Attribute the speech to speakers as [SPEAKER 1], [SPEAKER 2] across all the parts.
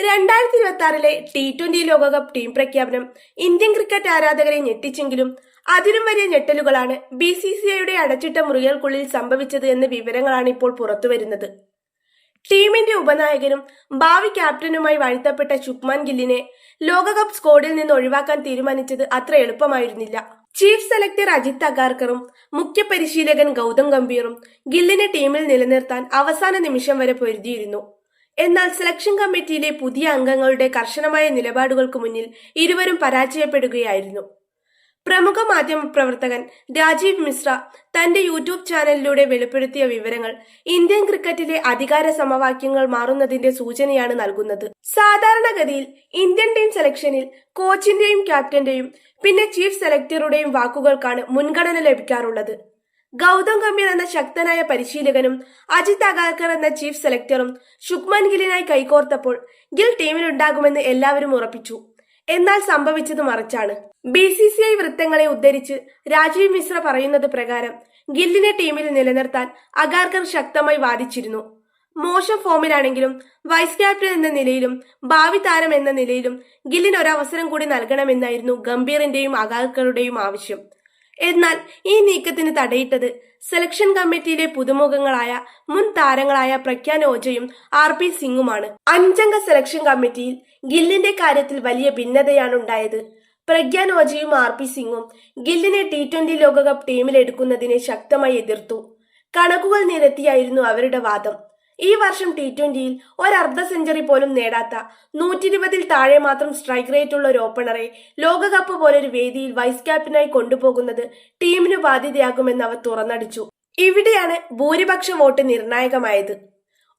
[SPEAKER 1] 2026 T20 ലോകകപ്പ് team പ്രഖ്യാപനം Indian cricket ആരാധകരെ ഞെട്ടിച്ചെങ്കിലും അതിലും വലിയ ഞെട്ടലുകളാണ് BCCIയുടെ അടച്ചിട്ട മുറികൾക്കുള്ളിൽ സംഭവിച്ചത് എന്ന വിവരങ്ങളാണ് ഇപ്പോൾ പുറത്തുവരുന്നത്. ടീമിന്റെ ഉപനായകനും ഭാവി ക്യാപ്റ്റനുമായി വാഴ്ത്തപ്പെട്ട ശുഭ്മാൻ ഗില്ലിനെ ലോകകപ്പ് സ്ക്വാഡിൽ നിന്ന് ഒഴിവാക്കാൻ തീരുമാനിച്ചത് അത്ര എളുപ്പമായിരുന്നില്ല. ചീഫ് സെലക്ടർ അജിത് അഗാർക്കറും മുഖ്യ പരിശീലകൻ ഗൗതം ഗംഭീറും ഗില്ലിനെ ടീമിൽ നിലനിർത്താൻ അവസാന നിമിഷം വരെ പൊരുതിയിരുന്നു. എന്നാൽ സെലക്ഷൻ കമ്മിറ്റിയിലെ പുതിയ അംഗങ്ങളുടെ കർശനമായ നിലപാടുകൾക്ക് മുന്നിൽ ഇരുവരും പരാജയപ്പെടുകയായിരുന്നു. പ്രമുഖ മാധ്യമപ്രവർത്തകൻ രാജീവ് മിശ്ര തന്റെ യൂട്യൂബ് ചാനലിലൂടെ വെളിപ്പെടുത്തിയ വിവരങ്ങൾ ഇന്ത്യൻ ക്രിക്കറ്റിലെ അധികാര സമവാക്യങ്ങൾ മാറുന്നതിന്റെ സൂചനയാണ് നൽകുന്നത്. സാധാരണഗതിയിൽ ഇന്ത്യൻ ടീം സെലക്ഷനിൽ കോച്ചിന്റെയും ക്യാപ്റ്റന്റെയും പിന്നെ ചീഫ് സെലക്ടറുടെയും വാക്കുകൾക്കാണ് മുൻഗണന ലഭിക്കാറുള്ളത്. ഗൗതം ഗംഭീർ എന്ന ശക്തനായ പരിശീലകനും അജിത് അഗാർക്കർ എന്ന ചീഫ് സെലക്ടറും ശുഭ്മാൻ ഗില്ലിനായി കൈകോർത്തപ്പോൾ ഗിൽ ടീമിലുണ്ടാകുമെന്ന് എല്ലാവരും ഉറപ്പിച്ചു. എന്നാൽ സംഭവിച്ചത് മറിച്ചാണ്. BCCI വൃത്തങ്ങളെ ഉദ്ധരിച്ച് രാജീവ് മിശ്ര പറയുന്നത് പ്രകാരം ഗില്ലിനെ ടീമിൽ നിലനിർത്താൻ അഗാർക്കർ ശക്തമായി വാദിച്ചിരുന്നു. മോശം ഫോമിലാണെങ്കിലും വൈസ് ക്യാപ്റ്റൻ എന്ന നിലയിലും ഭാവി താരം എന്ന നിലയിലും ഗില്ലിന് ഒരവസരം കൂടി നൽകണമെന്നായിരുന്നു ഗംഭീറിന്റെയും അഗാർക്കറുടെയും ആവശ്യം. എന്നാൽ ഈ നീക്കത്തിന് തടയിട്ടത് സെലക്ഷൻ കമ്മിറ്റിയിലെ പുതുമുഖങ്ങളായ മുൻ താരങ്ങളായ പ്രഗ്യാൻ ഓജയും RP സിംഗുമാണ്. 5 അംഗ സെലക്ഷൻ കമ്മിറ്റിയിൽ ഗില്ലിന്റെ കാര്യത്തിൽ വലിയ ഭിന്നതയാണ് ഉണ്ടായത്. പ്രഗ്യാൻ ഓജയും RP സിംഗും ഗില്ലിനെ T20 ലോകകപ്പ് ടീമിലെടുക്കുന്നതിനെ ശക്തമായി എതിർത്തു. കണക്കുകൾ നിരത്തിയായിരുന്നു അവരുടെ വാദം. ഈ വർഷം T20യിൽ ഒരർദ്ധ സെഞ്ചുറി പോലും നേടാത്ത 120-ൽ താഴെ മാത്രം സ്ട്രൈക്ക് റേറ്റ് ഉള്ള ഒരു ഓപ്പണറെ ലോകകപ്പ് പോലൊരു വേദിയിൽ വൈസ് ക്യാപ്റ്റനായി കൊണ്ടുപോകുന്നത് ടീമിന് ബാധ്യതയാകുമെന്ന് അവർ തുറന്നടിച്ചു. ഇവിടെയാണ് ഭൂരിപക്ഷ വോട്ട് നിർണായകമായത്.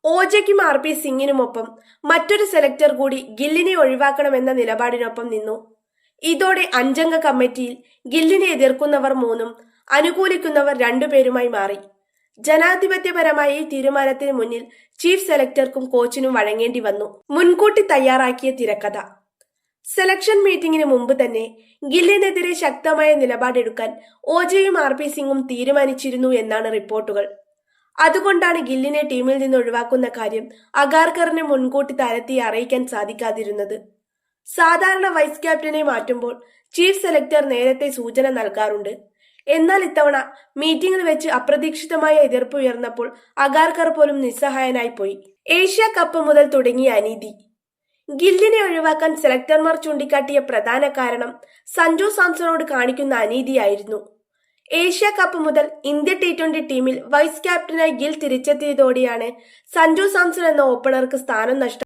[SPEAKER 1] ഓജയ്ക്കും RP സിംഗിനുമൊപ്പം മറ്റൊരു സെലക്ടർ കൂടി ഗില്ലിനെ ഒഴിവാക്കണമെന്ന നിലപാടിനൊപ്പം നിന്നു. ഇതോടെ 5 അംഗ കമ്മിറ്റിയിൽ ഗില്ലിനെ എതിർക്കുന്നവർ 3ഉം അനുകൂലിക്കുന്നവർ 2 പേരുമായി മാറി. ജനാധിപത്യപരമായ ഈ തീരുമാനത്തിന് മുന്നിൽ ചീഫ് സെലക്ടർക്കും കോച്ചിനും വഴങ്ങേണ്ടി വന്നു. മുൻകൂട്ടി തയ്യാറാക്കിയ തിരക്കഥ. സെലക്ഷൻ മീറ്റിംഗിന് മുമ്പ് തന്നെ ഗില്ലിനെതിരെ ശക്തമായ നിലപാടെടുക്കാൻ ഓജയും RP സിംഗും തീരുമാനിച്ചിരുന്നു എന്നാണ് റിപ്പോർട്ടുകൾ. അതുകൊണ്ടാണ് ഗില്ലിനെ ടീമിൽ നിന്ന് ഒഴിവാക്കുന്ന കാര്യം അഗാർക്കറിനെ മുൻകൂട്ടി താരത്തെ അറിയിക്കാൻ സാധിക്കാതിരുന്നത്. സാധാരണ വൈസ് ക്യാപ്റ്റനെ മാറ്റുമ്പോൾ ചീഫ് സെലക്ടർ നേരത്തെ സൂചന നൽകാറുണ്ട്. എന്നാൽ ഇത്തവണ മീറ്റിംഗിൽ വെച്ച് അപ്രതീക്ഷിതമായ എതിർപ്പ് ഉയർന്നപ്പോൾ അഗാർക്കർ പോലും നിസ്സഹായനായി പോയി. ഏഷ്യ കപ്പ് മുതൽ തുടങ്ങിയ അനീതി. ഗില്ലിനെ ഒഴിവാക്കാൻ സെലക്ടർമാർ ചൂണ്ടിക്കാട്ടിയ പ്രധാന കാരണം സഞ്ജു സാംസണോട് കാണിക്കുന്ന അനീതിയായിരുന്നു. ഏഷ്യ കപ്പ് മുതൽ ഇന്ത്യ T20 ടീമിൽ വൈസ് ക്യാപ്റ്റനായി ഗിൽ തിരിച്ചെത്തിയതോടെയാണ് സഞ്ജു സാംസൺ എന്ന ഓപ്പണർക്ക് സ്ഥാനം നഷ്ടം.